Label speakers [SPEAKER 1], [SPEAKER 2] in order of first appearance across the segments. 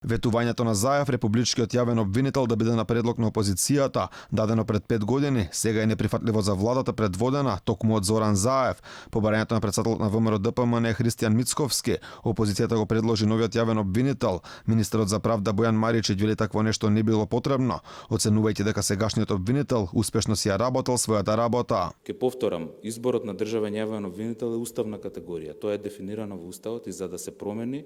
[SPEAKER 1] Ветувањето на Заев, републичкиот јавен обвинител, да биде на предлог на опозицијата, дадено пред 5 години, сега е неприфатливо за владата предводена токму од Зоран Заев. По барањето на председателот на ВМРО ДПМН Христијан Мицковски, опозицијата го предложи новиот јавен обвинител. Министерот за правда Бојан Маричич вели такво нешто не било потребно, оценувајќи дека сегашниот обвинител успешно си ја работел својата работа.
[SPEAKER 2] Ке повторам, изборот на државен јавен обвинител е уставна категорија. Тоа е дефинирано во уставот и за да се промени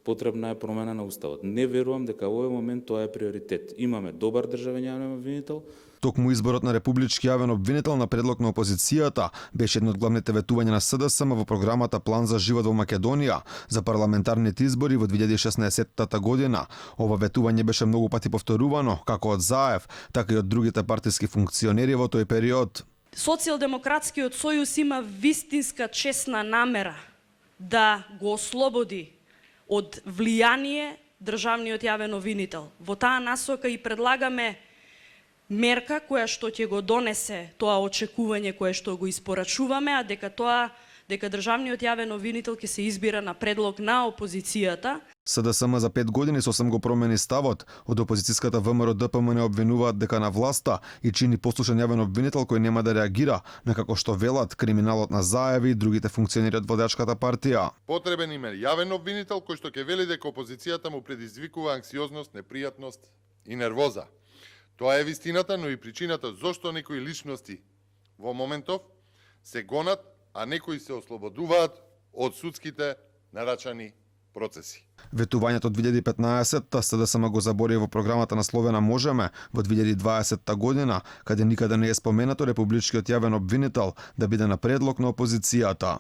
[SPEAKER 2] потребна е промена на уставот. Не верувам дека во овој момент тоа е приоритет. Имаме добар државен јавен обвинител.
[SPEAKER 1] Токму изборот на републички јавен обвинител на предлог на опозицијата беше едно од главните ветувања на СДСМ во програмата План за живот во Македонија за парламентарните избори во 2016 година. Ова ветување беше многу пати повторувано како од Заев, така и од другите партиски функционери во тој период.
[SPEAKER 3] Социјалдемократскиот сојуз има вистинска чесна намера да го ослободи од влијание државниот јавен обвинител. Во таа насока и предлагаме мерка која што ќе го донесе тоа очекување кое што го испорачуваме, а дека државниот јавен обвинител ќе се избира на предлог на опозицијата.
[SPEAKER 1] СДСМ за 5 години сосем го промени ставот. Од опозицијската ВМРО ДПМН обвинуваат дека на власта и чини послушен јавен обвинител кој нема да реагира на како што велат криминалот на Заеви и другите функционери од владачката партија.
[SPEAKER 4] Потребен им е јавен обвинител кој што ќе вели дека опозицијата му предизвикува анксиозност, непријатност и нервоза. Тоа е вистината, но и причината зошто некои личности во моментов се гонат, а некои се ослободуваат од судските нарачани процеси.
[SPEAKER 1] Ветувањето од 2015 СДСМ го забори во програмата насловена Можеме во 2020 година, каде никаде не е споменато републичкиот јавен обвинител да биде на предлог на опозицијата.